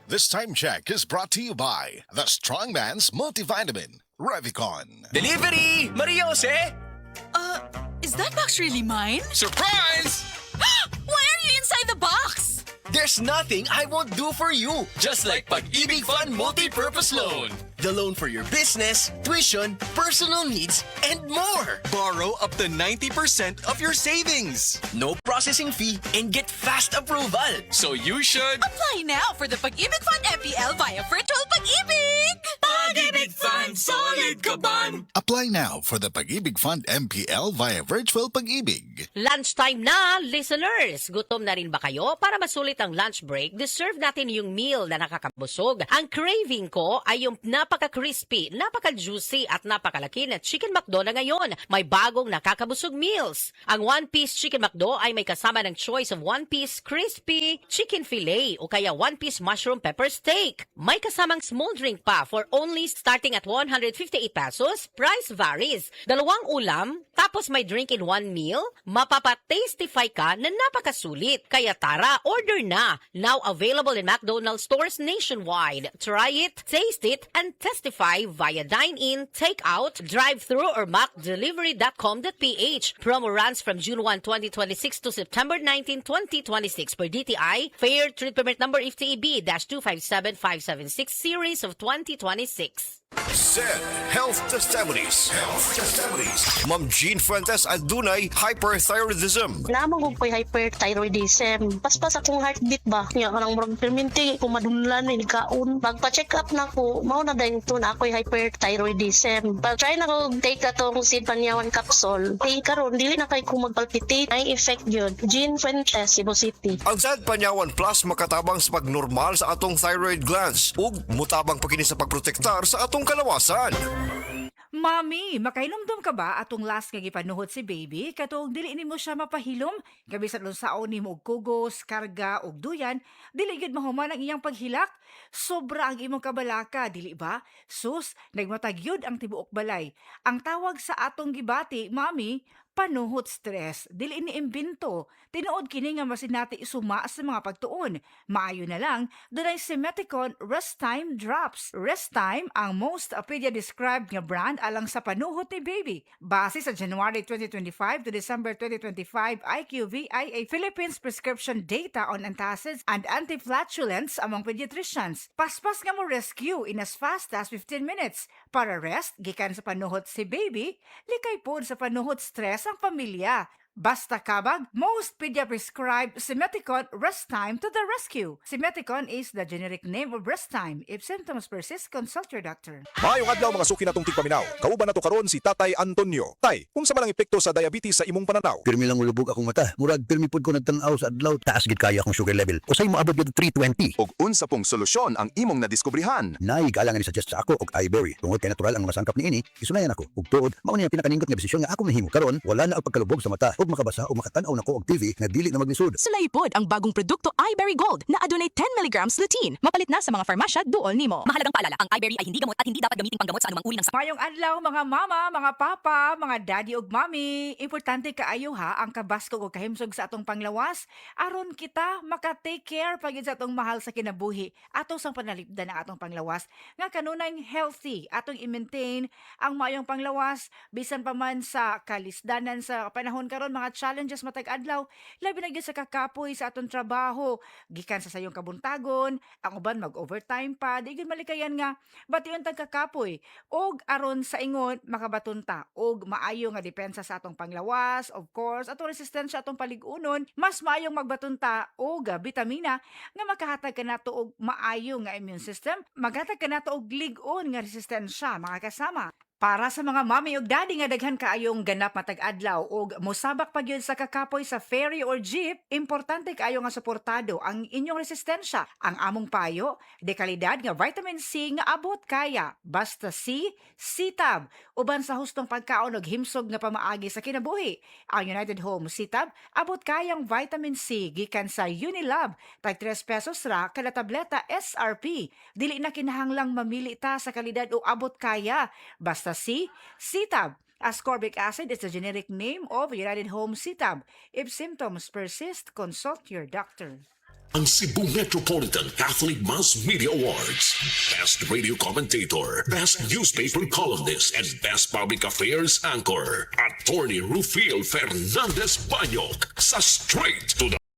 This time check is brought to you by the Strongman's Multivitamin, Revicon. Delivery! Maria Jose! Is that box really mine? Surprise! Why are you inside the box? There's nothing I won't do for you. Just like Pag-ibig Fund Multi-Purpose Loan. The loan for your business, tuition, personal needs, and more. Borrow up to 90% of your savings. No processing fee and get fast approval. So you should... Apply now for the Pag-ibig Fund MPL via Virtual Pag-ibig! Pag-ibig Fund, solid ka ban! Apply now for the Pag-ibig Fund MPL via Virtual Pag-ibig. Lunchtime na, listeners! Gutom na rin ba kayo? Para masulit ang lunch break, deserve natin yung meal na nakakabusog. Ang craving ko ay yung napaka-crispy, napaka-juicy at napakalaki na Chicken McDo na ngayon. May bagong nakakabusog meals. Ang one-piece Chicken McDo ay may kasama ng choice of one-piece crispy chicken fillet o kaya one-piece mushroom pepper steak. May kasamang small drink pa for only starting at 158 pesos. Price varies. Dalawang ulam, tapos may drink in one meal. Mapapa-tastify ka na napakasulit. Kaya tara, order na. Now available in McDonald's stores nationwide. Try it, taste it, and testify via dine-in, take-out, drive-thru, or macdelivery.com.ph. Promo runs from June 1, 2026 to September 19, 2026 per DTI. Fair Trade Permit Number FTEB-257576 Series of 2026. SED Health Testimonies. Ma'am Jean Fuentes adunay hyperthyroidism. Namang ko'y hyperthyroidism. Paspas akong heartbeat ba? Nga kanang murag perminti ko madunlan ni kaon. Pagpa-check up na ko, mao na dayon to na ako'y hyperthyroidism. Pag try na ko take atong Sid Panyawan capsule. Kay karon dili na kay ko magpalpitate. Ay effect gyud. Jean Fuentes, Cebu City. Ang SED Panyawan Plus makatabang sa pagnormal sa atong thyroid glands ug mutabang pa kini sa pagprotektar sa atong kalawasan. Mami, makahinomdom ka ba atong last nga gipanuhot si baby katong dili nimo siya mapahilom gabi sa lunsaon nimo og kugos, karga og duyan, dili gid mahuman ang iyang paghilak. Sobra ang imong kabalaka, dili ba? Sus, nagmatagyod ang tibuok balay. Ang tawag sa atong gibati, mami, panuhot stress, dili ni imbento. Tinuod kini nga masinati isuma sa mga pagtuon. Maayo na lang, dunay Simeticon Rest Time Drops. Rest Time ang most pedia-described nga brand alang sa panuhot ni baby. Base sa January 2025 to December 2025 IQVIA Philippines prescription data on antacids and anti-flatulence among pediatricians. Paspas nga mo rescue in as fast as 15 minutes. Para rest, gikan sa panuhot si baby, likay po sa panuhot stress ang pamilya. Basta kabag, most pedia-prescribed Simeticon Rest Time to the rescue. Simeticon is the generic name of Rest Time. If symptoms persist, consult your doctor. Maayong adlaw mga suki natong tigpaminaw. Kauban nato karon si Tatay Antonio. Tay, kung sa malang epekto sa diabetes sa imong pananaw. Pirmi lang ulubog akong mata. Murag pirmi pud ko nagtan-aw sa adlaw. Taas gid kaya akong sugar level. Usay mo abot gid 320. Og unsa pong solusyon ang imong nadiskubrihan? Nay galang ni suggest sa ako og iBerry. Tungod kay natural ang mga sangkap niini, isunayan ako. Ug tuod, mao ni ang pinakaningot nga desisyon nga ako mahimo karon. Wala na og pagkalubog sa mata ug makabasa o makatan-aw nako og TV nga dili na maglisod. Sulaypod ang bagong produkto iBerry Gold na adunay 10 mg lutein. Mapalit na sa mga farmasya duol nimo. Mahalagang paalala, ang iBerry ay hindi gamot at hindi dapat gamiting panggamot sa anumang uri ng sakit. Mayong adlaw mga mama, mga papa, mga daddy ug mami. Importante kaayo ha ang kabaskog ug kahimsog sa atong panglawas aron kita maka-take care pagid sa atong mahal sa kinabuhi. Ato sang panalipdan ang atong panglawas nga kanunay healthy atong i-maintain ang mayong panglawas bisan pa man sa kalisdanan sa panahon karon mga challenges matag adlaw labi na gyud sa kakapoy sa atong trabaho gikan sa sayong kabuntagon ang uban mag-overtime pa di gyud malikayan nga bation tag kakapoy og aron sa ingon makabatunta og maayo nga depensa sa atong panglawas of course atong resistensya atong paligunon mas maayong magbatunta og bitamina nga makahatag kanato og maayo nga immune system maghatag kanato og lig-on nga resistensya mga kasama. Para sa mga mami ug daddy nga daghan kaayong ganap matag adlaw ug mosabak pa gyud sa kakapoy sa ferry or jeep, importante kaayo nga suportado ang inyong resistensya. Ang among payo, dekalidad nga vitamin C nga abot kaya. Basta C-Tab. Uban sa hustong pagkaon ug himsog nga pamaagi sa kinabuhi. Ang United Home C-Tab abot kayang vitamin C gikan sa Unilab. Tag 3 pesos ra kada tableta SRP. Dili na kinahanglang mamili ta sa kalidad o abot kaya. Basta C-Tab. Ascorbic acid is the generic name of United Home C-Tab. If symptoms persist, consult your doctor. ang Cebu Metropolitan Catholic Mass Media Awards. Best Radio Commentator, Best Newspaper Columnist, and Best Public Affairs Anchor. Attorney Rufil Fernandez Banyok sa Straight to the